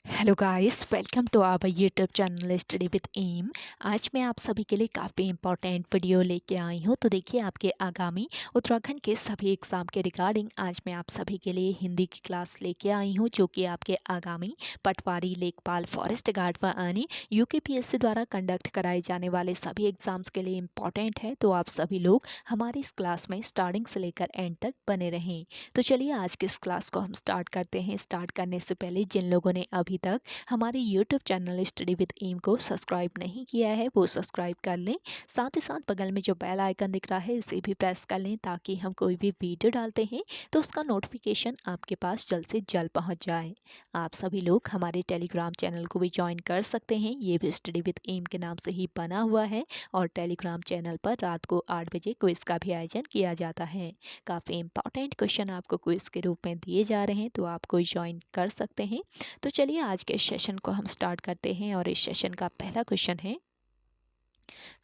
Hello guys, welcome to our YouTube channel study with M. आज मैं आप सभी के लिए काफ़ी इंपॉर्टेंट वीडियो लेके आई हूँ। तो देखिए, आपके आगामी उत्तराखंड के सभी एग्ज़ाम के रिगार्डिंग आज मैं आप सभी के लिए हिंदी की क्लास लेके आई हूँ, जो कि आपके आगामी पटवारी, लेखपाल, फॉरेस्ट गार्ड व अन्य यूकेपीएससी द्वारा कंडक्ट कराए जाने वाले सभी एग्ज़ाम्स के लिए इम्पॉर्टेंट है। तो आप सभी लोग हमारी इस क्लास में स्टार्टिंग से लेकर एंड तक बने रहें। तो चलिए आज की इस क्लास को हम स्टार्ट करते हैं। स्टार्ट करने से पहले जिन लोगों ने अभी तक हमारे YouTube channel study with M को सब्सक्राइब नहीं किया है वो सब्सक्राइब कर लें। साथ ही साथ बगल में जो बेल आइकन दिख रहा है इसे भी प्रेस कर लें, ताकि हम कोई भी वीडियो डालते हैं तो उसका नोटिफिकेशन आपके पास जल्द से जल्द पहुंच जाए। आप सभी लोग हमारे टेलीग्राम चैनल को भी ज्वाइन कर सकते हैं। ये भी स्टडी विद एम के नाम से ही बना हुआ है और टेलीग्राम चैनल पर रात को 8 बजे क्विज का भी आयोजन किया जाता है। काफ़ी इंपॉर्टेंट क्वेश्चन आपको क्विज के रूप में दिए जा रहे हैं, तो आप कोई ज्वाइन कर सकते हैं। तो चलिए आज के सेशन को हम स्टार्ट करते हैं और इस सेशन का पहला क्वेश्चन है,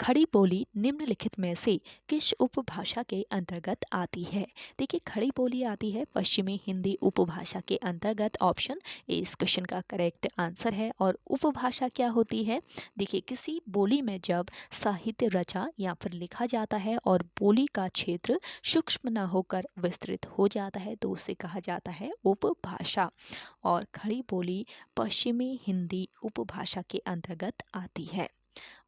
खड़ी बोली निम्नलिखित में से किस उपभाषा के अंतर्गत आती है। देखिए, खड़ी बोली आती है पश्चिमी हिंदी उपभाषा के अंतर्गत। ऑप्शन ए इस क्वेश्चन का करेक्ट आंसर है। और उपभाषा क्या होती है? देखिए, किसी बोली में जब साहित्य रचा या फिर लिखा जाता है और बोली का क्षेत्र सूक्ष्म न होकर विस्तृत हो जाता है तो उसे कहा जाता है उपभाषा। और खड़ी बोली पश्चिमी हिंदी उपभाषा के अंतर्गत आती है।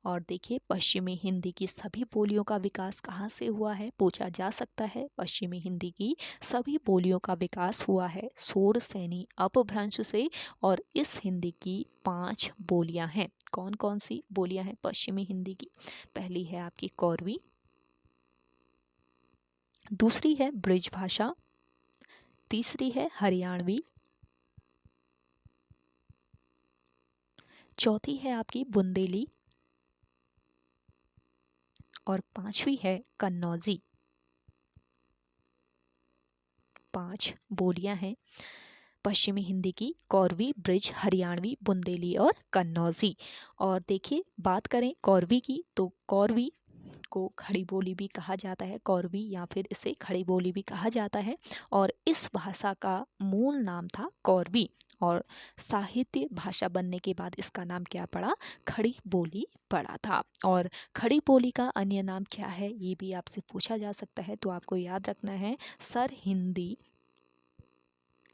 और देखिए, पश्चिमी हिंदी की सभी बोलियों का विकास कहाँ से हुआ है, पूछा जा सकता है। पश्चिमी हिंदी की सभी बोलियों का विकास हुआ है सोर सैनी अपभ्रंश से। और इस हिंदी की 5 बोलियां हैं। कौन कौन सी बोलियां हैं पश्चिमी हिंदी की? पहली है आपकी कौरवी, दूसरी है ब्रिज भाषा, तीसरी है हरियाणवी, चौथी है आपकी बुंदेली और पांचवी है कन्नौजी। 5 बोलियां हैं पश्चिमी हिंदी की, कौरवी, ब्रिज, हरियाणवी, बुंदेली और कन्नौजी। और देखिए, बात करें कौरवी की तो कौरवी को खड़ी बोली भी कहा जाता है, कौरवी या फिर इसे खड़ी बोली भी कहा जाता है। और इस भाषा का मूल नाम था कौरवी और साहित्य भाषा बनने के बाद इसका नाम क्या पड़ा? खड़ी बोली पड़ा था। और खड़ी बोली का अन्य नाम क्या है ये भी आपसे पूछा जा सकता है, तो आपको याद रखना है सर हिंदी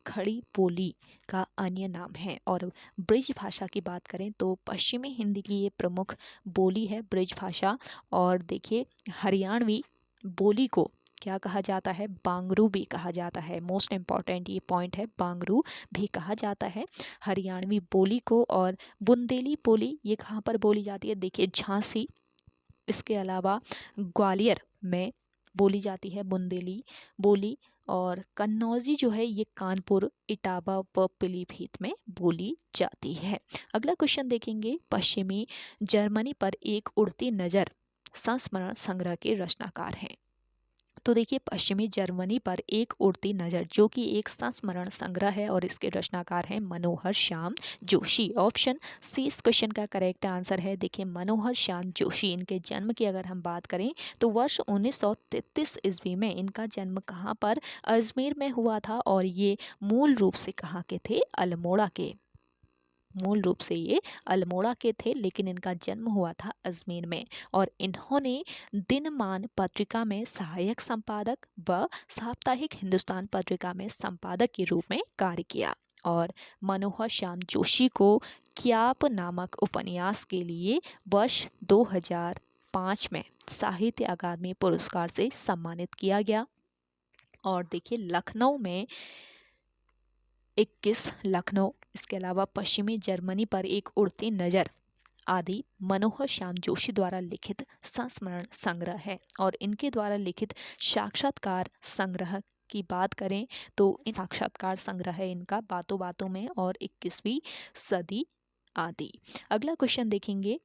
खड़ी बोली का अन्य नाम है। और ब्रिज भाषा की बात करें तो पश्चिमी हिंदी की ये प्रमुख बोली है ब्रिज भाषा। और देखिए, हरियाणवी बोली को क्या कहा जाता है? बांगरू भी कहा जाता है। मोस्ट इम्पॉर्टेंट ये पॉइंट है, बांगरू भी कहा जाता है हरियाणवी बोली को। और बुंदेली बोली ये कहाँ पर बोली जाती है? देखिए, झांसी, इसके अलावा ग्वालियर में बोली जाती है बुंदेली बोली। और कन्नौजी जो है ये कानपुर, इटावा व पीलीभीत में बोली जाती है। अगला क्वेश्चन देखेंगे, पश्चिमी जर्मनी पर एक उड़ती नज़र संस्मरण संग्रह के रचनाकार हैं। तो देखिए, पश्चिमी जर्मनी पर एक उड़ती नज़र जो कि एक संस्मरण संग्रह है और इसके रचनाकार हैं मनोहर श्याम जोशी। ऑप्शन सी इस क्वेश्चन का करेक्ट आंसर है। देखिए, मनोहर श्याम जोशी, इनके जन्म की अगर हम बात करें तो वर्ष 1933 ईस्वी में इनका जन्म कहाँ पर? अजमेर में हुआ था। और ये मूल रूप से कहाँ के थे? अल्मोड़ा के। मूल रूप से ये अल्मोड़ा के थे, लेकिन इनका जन्म हुआ था अजमेर में। और इन्होंने दिनमान पत्रिका में सहायक संपादक व साप्ताहिक हिंदुस्तान पत्रिका में संपादक के रूप में कार्य किया। और मनोहर श्याम जोशी को क्याप नामक उपन्यास के लिए वर्ष 2005 में साहित्य अकादमी पुरस्कार से सम्मानित किया गया। और देखिए, लखनऊ में 21 लखनऊ, इसके अलावा पश्चिमी जर्मनी पर एक उड़ती नज़र आदि मनोहर श्याम जोशी द्वारा लिखित संस्मरण संग्रह है। और इनके द्वारा लिखित साक्षात्कार संग्रह की बात करें तो साक्षात्कार संग्रह है इनका बातों बातों में और 21वीं सदी आदि। अगला क्वेश्चन देखेंगे,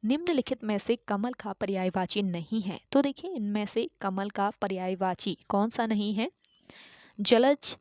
निम्नलिखित में से कमल का पर्यायवाची नहीं है। तो देखिए, इनमें से कमल का पर्यायवाची कौन सा नहीं है? जलज,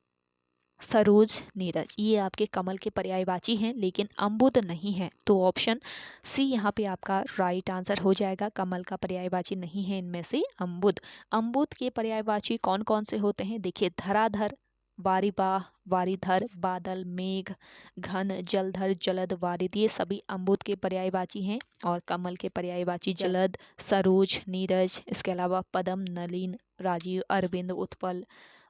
सरोज, नीरज, ये आपके कमल के पर्यायवाची हैं, लेकिन अम्बुद नहीं है। तो ऑप्शन सी यहाँ पे आपका राइट आंसर हो जाएगा। कमल का पर्यायवाची नहीं है इनमें से अम्बुद। अम्बुद के पर्यायवाची कौन कौन से होते हैं? देखिए, धराधर, वारिबाह, वारिधर, बादल, मेघ, घन, जलधर, जलद, वारिद ये सभी अम्बुद के पर्यायवाची हैं। और कमल के पर्यायवाची जलद, सरोज, नीरज, इसके अलावा पदम, नलिन, राजीव, अरविंद, उत्पल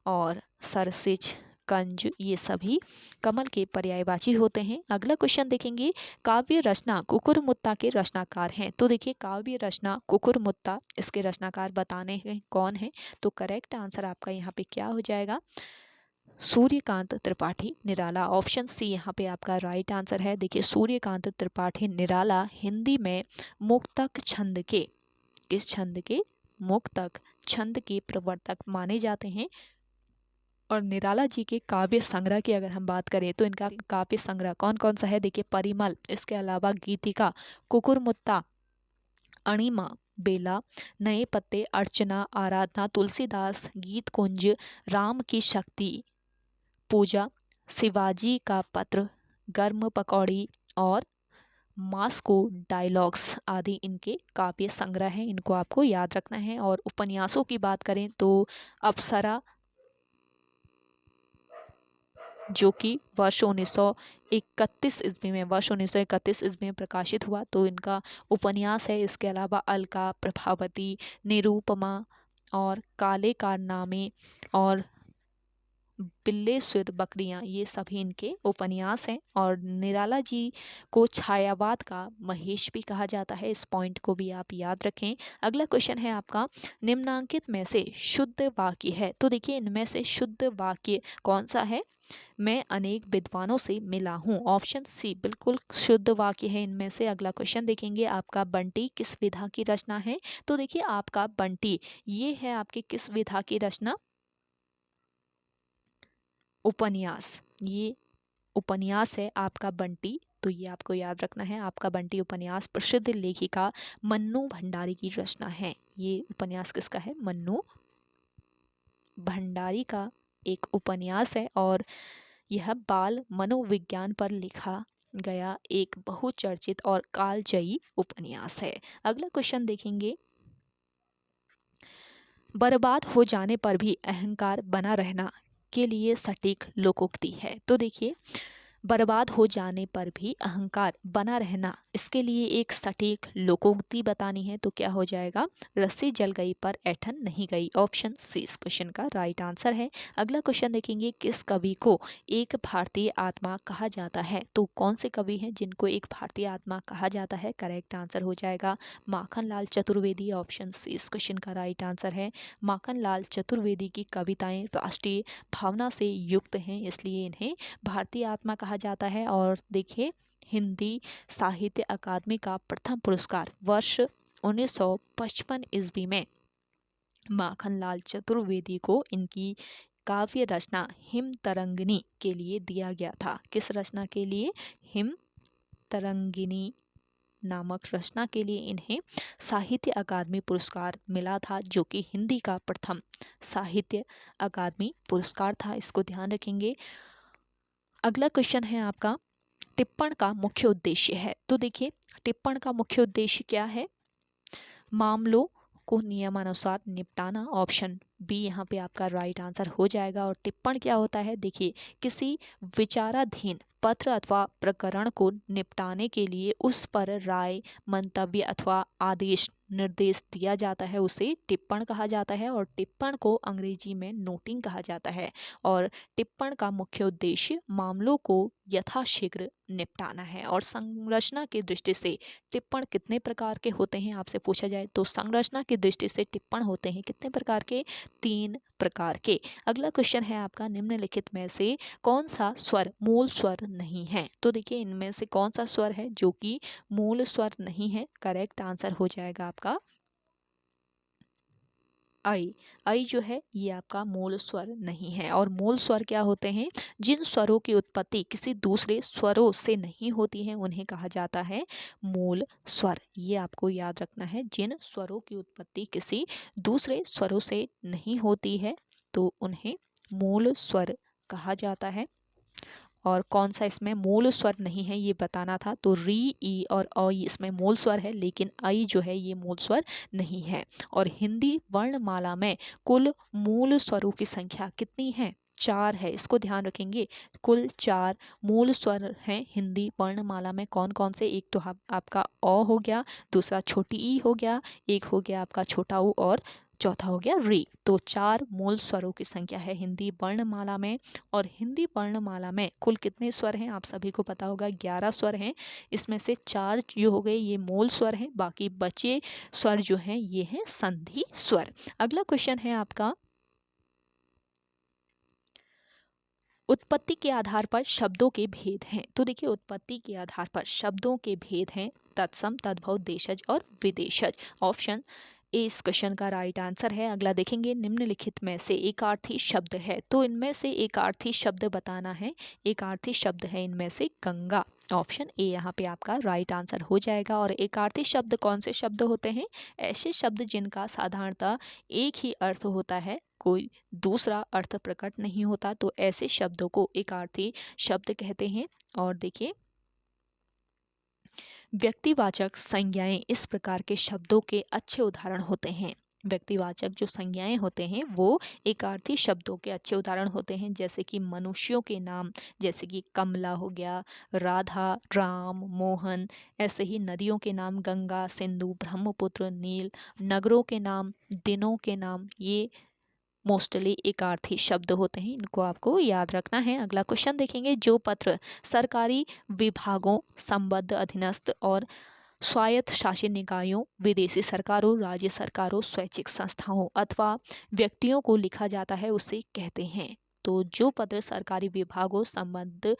और सरसिज, कंज ये सभी कमल के पर्यायवाची होते हैं। अगला क्वेश्चन देखेंगे, काव्य रचना कुकुरमुत्ता के रचनाकार हैं। तो देखिए काव्य रचना कुकुरमुत्ता, इसके रचनाकार बताने हैं कौन है। तो करेक्ट आंसर आपका यहाँ पे क्या हो जाएगा, सूर्यकांत त्रिपाठी निराला। ऑप्शन सी यहाँ पे आपका राइट आंसर है। देखिए सूर्यकांत त्रिपाठी निराला हिंदी में मुक्तक छंद के, किस छंद के, मुक्तक छंद के प्रवर्तक माने जाते हैं। और निराला जी के काव्य संग्रह की अगर हम बात करें तो इनका काव्य संग्रह कौन कौन सा है, देखिए परिमल, इसके अलावा गीतिका, कुकुरमुत्ता, अणिमा, बेला, नए पत्ते, अर्चना, आराधना, तुलसीदास, गीत कुंज, राम की शक्ति पूजा, शिवाजी का पत्र, गर्म पकौड़ी और मास्को डायलॉग्स आदि इनके काव्य संग्रह हैं। इनको आपको याद रखना है। और उपन्यासों की बात करें तो अप्सरा, जो कि वर्ष 1931 ईस्वी में, वर्ष 1931 ईस्वी में प्रकाशित हुआ, तो इनका उपन्यास है। इसके अलावा अलका, प्रभावती, निरूपमा और काले कारनामे और बिल्ले सुर बकरियां ये सभी इनके उपन्यास हैं। और निराला जी को छायावाद का महेश भी कहा जाता है, इस पॉइंट को भी आप याद रखें। अगला क्वेश्चन है आपका, निम्नांकित में से शुद्ध वाक्य है। तो देखिए इनमें से शुद्ध वाक्य कौन सा है, मैं अनेक विद्वानों से मिला हूँ। ऑप्शन सी बिल्कुल शुद्ध वाक्य है इनमें से। अगला क्वेश्चन देखेंगे आपका, बंटी किस विधा की रचना है। तो देखिए आपका बंटी ये है आपकी किस विधा की रचना, उपन्यास, ये उपन्यास है आपका बंटी। तो ये आपको याद रखना है, आपका बंटी उपन्यास प्रसिद्ध लेखिका मन्नू भंडारी की रचना है। ये उपन्यास किसका है, मन्नू भंडारी का एक उपन्यास है। और यह बाल मनोविज्ञान पर लिखा गया एक बहुचर्चित और कालजयी उपन्यास है। अगला क्वेश्चन देखेंगे, बर्बाद हो जाने पर भी अहंकार बना रहना के लिए सटीक लोकोक्ति है। तो देखिए बर्बाद हो जाने पर भी अहंकार बना रहना, इसके लिए एक सटीक लोकोक्ति बतानी है। तो क्या हो जाएगा, रस्सी जल गई पर ऐठन नहीं गई। ऑप्शन सी इस क्वेश्चन का राइट आंसर है। अगला क्वेश्चन देखेंगे, किस कवि को एक भारतीय आत्मा कहा जाता है। तो कौन से कवि हैं जिनको एक भारतीय आत्मा कहा जाता है, करेक्ट आंसर हो जाएगा माखनलाल चतुर्वेदी। ऑप्शन सी इस क्वेश्चन का राइट आंसर है। माखनलाल चतुर्वेदी की कविताएं राष्ट्रीय भावना से युक्त हैं, इसलिए इन्हें भारतीय आत्मा कहा जाता है। और देखिए हिंदी साहित्य अकादमी का प्रथम पुरस्कार वर्ष 1955 ईस्वी में माखनलाल चतुर्वेदी को इनकी काव्य रचना हिम तरंगिनी के लिए दिया गया था। किस रचना के लिए, हिम तरंगिनी नामक रचना के लिए इन्हें साहित्य अकादमी पुरस्कार मिला था, जो कि हिंदी का प्रथम साहित्य अकादमी पुरस्कार था, इसको ध्यान रखेंगे। अगला क्वेश्चन है आपका, टिप्पण का मुख्य उद्देश्य है। तो देखिए टिप्पण का मुख्य उद्देश्य क्या है, मामलों को नियमानुसार निपटाना। ऑप्शन बी यहाँ पे आपका राइट आंसर हो जाएगा। और टिप्पण क्या होता है, देखिए किसी विचाराधीन पत्र अथवा प्रकरण को निपटाने के लिए उस पर राय, मंतव्य अथवा आदेश, निर्देश दिया जाता है, उसे टिप्पण कहा जाता है। और टिप्पण को अंग्रेजी में नोटिंग कहा जाता है। और टिप्पण का मुख्य उद्देश्य मामलों को यथाशीघ्र निपटाना है। और संरचना की दृष्टि से टिप्पण कितने प्रकार के होते हैं आपसे पूछा जाए तो संरचना की दृष्टि से टिप्पण होते हैं कितने प्रकार के, 3 प्रकार के। अगला क्वेश्चन है आपका, निम्नलिखित में से कौन सा स्वर मूल स्वर नहीं है। तो देखिए इनमें से कौन सा स्वर है जो कि मूल स्वर नहीं है, करेक्ट आंसर हो जाएगा आपका आई। आई जो है ये आपका मूल स्वर नहीं है। और मूल स्वर क्या होते हैं, जिन स्वरों की उत्पत्ति किसी दूसरे स्वरों से नहीं होती है उन्हें कहा जाता है मूल स्वर। ये आपको याद रखना है, जिन स्वरों की उत्पत्ति किसी दूसरे स्वरों से नहीं होती है तो उन्हें मूल स्वर कहा जाता है। और कौन सा इसमें मूल स्वर नहीं है ये बताना था, तो री, ई और अ इसमें मूल स्वर है, लेकिन आई जो है ये मूल स्वर नहीं है। और हिंदी वर्णमाला में कुल मूल स्वरों की संख्या कितनी है, 4 है, इसको ध्यान रखेंगे। कुल 4 मूल स्वर हैं हिंदी वर्णमाला में। कौन कौन से? एक तो आपका अ हो गया, दूसरा छोटी ई हो गया, एक हो गया आपका छोटा ऊ और चौथा हो गया री। तो 4 मूल स्वरों की संख्या है हिंदी वर्णमाला में। और हिंदी वर्णमाला में कुल कितने स्वर हैं? आप सभी को पता होगा 11 स्वर हैं। इसमें से 4 जो हो गए ये मूल स्वर हैं, बाकी बचे स्वर जो हैं ये हैं संधि स्वर। अगला क्वेश्चन है आपका, उत्पत्ति के आधार पर शब्दों के भेद हैं। तो देखिए उत्पत्ति के आधार पर शब्दों के भेद हैं तत्सम, तद्भव, देशज और विदेशज। ऑप्शन ए इस क्वेश्चन का राइट आंसर है। अगला देखेंगे, निम्नलिखित में से एकार्थी शब्द है। तो इनमें से एकार्थी शब्द बताना है। एकार्थी शब्द है इनमें से गंगा। ऑप्शन ए यहाँ पे आपका राइट आंसर हो जाएगा। और एकार्थी शब्द कौन से शब्द होते हैं? ऐसे शब्द जिनका साधारणतः एक ही अर्थ होता है, कोई दूसरा अर्थ प्रकट नहीं होता, तो ऐसे शब्दों को एकार्थी शब्द कहते हैं। और देखिए व्यक्तिवाचक संज्ञाएं इस प्रकार के शब्दों के अच्छे उदाहरण होते हैं। व्यक्तिवाचक जो संज्ञाएं होते हैं वो एकार्थी शब्दों के अच्छे उदाहरण होते हैं, जैसे कि मनुष्यों के नाम, जैसे कि कमला हो गया, राधा, राम, मोहन। ऐसे ही नदियों के नाम गंगा, सिंधु, ब्रह्मपुत्र, नील। नगरों के नाम, दिनों के नाम, ये मोस्टली एकार्थी शब्द होते हैं, इनको आपको याद रखना है। अगला क्वेश्चन देखेंगे, जो पत्र सरकारी विभागों, संबद्ध अधीनस्थ और स्वायत्त शासी निकायों, विदेशी सरकारों, राज्य सरकारों, स्वैच्छिक संस्थाओं अथवा व्यक्तियों को लिखा जाता है उसे कहते हैं। तो जो पत्र सरकारी विभागों, संबद्ध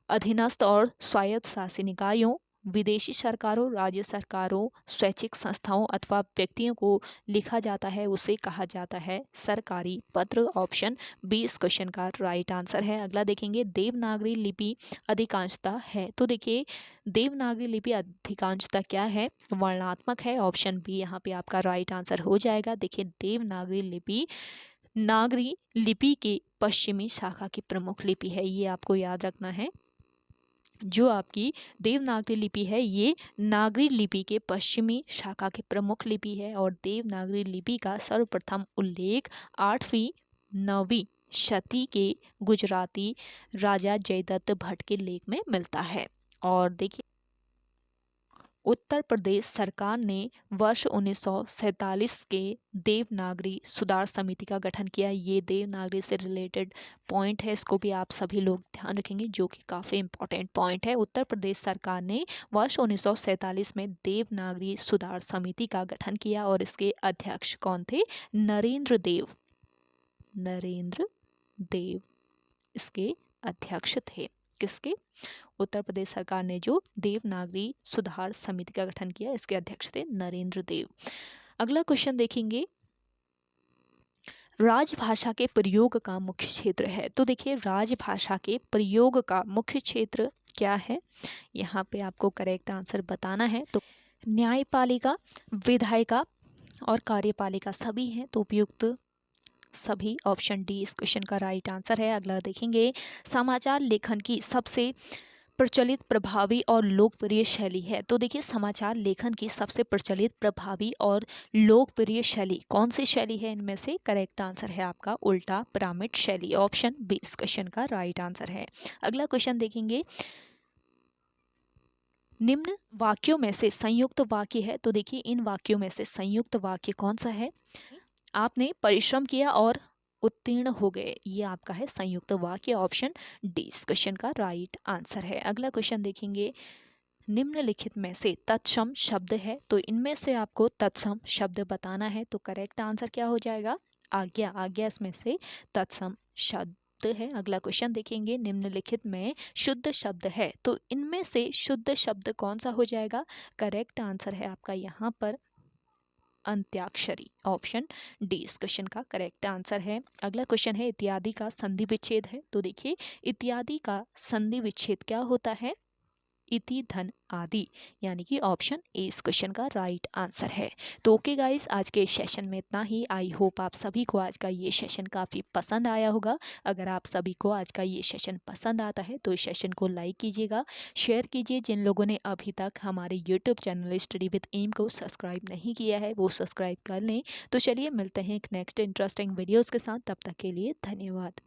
अधीनस्थ और स्वायत्त शासी निकायों, विदेशी सरकारों, राज्य सरकारों, स्वैच्छिक संस्थाओं अथवा व्यक्तियों को लिखा जाता है उसे कहा जाता है सरकारी पत्र। ऑप्शन बी इस क्वेश्चन का राइट आंसर है। अगला देखेंगे, देवनागरी लिपि अधिकांशतः है। तो देखिए देवनागरी लिपि अधिकांशतः क्या है? वर्णात्मक है। ऑप्शन बी यहाँ पे आपका राइट आंसर हो जाएगा। देखिए देवनागरी लिपि नागरी लिपि के पश्चिमी शाखा की प्रमुख लिपि है, ये आपको याद रखना है। जो आपकी देवनागरी लिपि है ये नागरी लिपि के पश्चिमी शाखा की प्रमुख लिपि है। और देवनागरी लिपि का सर्वप्रथम उल्लेख 8वीं 9वीं शती के गुजराती राजा जयदत्त भट्ट के लेख में मिलता है। और देखिए उत्तर प्रदेश सरकार ने वर्ष 1947 के देवनागरी सुधार समिति का गठन किया। ये देवनागरी से रिलेटेड पॉइंट है, इसको भी आप सभी लोग ध्यान रखेंगे, जो कि काफ़ी इंपॉर्टेंट पॉइंट है। उत्तर प्रदेश सरकार ने वर्ष 1947 में देवनागरी सुधार समिति का गठन किया और इसके अध्यक्ष कौन थे? नरेंद्र देव। नरेंद्र देव इसके अध्यक्ष थे। किसके? उत्तर प्रदेश सरकार ने जो देवनागरी सुधार समिति का गठन किया इसके अध्यक्ष थे नरेंद्र देव। अगला क्वेश्चन देखेंगे, राजभाषा के प्रयोग का मुख्य क्षेत्र है। तो देखिए राजभाषा के प्रयोग का मुख्य क्षेत्र क्या है? यहाँ पे आपको करेक्ट आंसर बताना है। तो न्यायपालिका, विधायिका और कार्यपालिका सभी हैं, तो उपयुक्त सभी। ऑप्शन डी इस क्वेश्चन का राइट आंसर है। अगला देखेंगे, समाचार लेखन की सबसे प्रचलित, प्रभावी और लोकप्रिय शैली है। तो देखिए समाचार लेखन की सबसे प्रचलित, प्रभावी और लोकप्रिय शैली कौन सी शैली है? इनमें से करेक्ट आंसर है आपका उल्टा पिरामिड शैली। ऑप्शन बी इस क्वेश्चन का राइट आंसर है। अगला क्वेश्चन देखेंगे, निम्न वाक्यों में से संयुक्त वाक्य है। तो देखिए इन वाक्यों में से संयुक्त वाक्य कौन सा है? आपने परिश्रम किया और उत्तीर्ण हो गए, ये आपका है संयुक्त वाक्य। ऑप्शन डी इस क्वेश्चन का राइट आंसर है। अगला क्वेश्चन देखेंगे, निम्नलिखित में से तत्सम शब्द है। तो इनमें से आपको तत्सम शब्द बताना है। तो करेक्ट आंसर क्या हो जाएगा? आज्ञा। आज्ञा इसमें से तत्सम शब्द है। अगला क्वेश्चन देखेंगे, निम्नलिखित में शुद्ध शब्द है। तो इनमें से शुद्ध शब्द कौन सा हो जाएगा? करेक्ट आंसर है आपका यहाँ पर अंत्याक्षरी। ऑप्शन डी इस क्वेश्चन का करेक्ट आंसर है। अगला क्वेश्चन है, इत्यादि का संधि विच्छेद है। तो देखिए इत्यादि का संधि विच्छेद क्या होता है? इति धन आदि, यानी कि ऑप्शन ए इस क्वेश्चन का राइट आंसर है। तो ओके गाइस, आज के सेशन में इतना ही। आई होप आप सभी को आज का ये सेशन काफ़ी पसंद आया होगा। अगर आप सभी को आज का ये सेशन पसंद आता है तो इस सेशन को लाइक कीजिएगा, शेयर कीजिए। जिन लोगों ने अभी तक हमारे YouTube channel study with M को सब्सक्राइब नहीं किया है वो सब्सक्राइब कर लें। तो चलिए मिलते हैं एक नेक्स्ट इंटरेस्टिंग वीडियोज़ के साथ, तब तक के लिए धन्यवाद।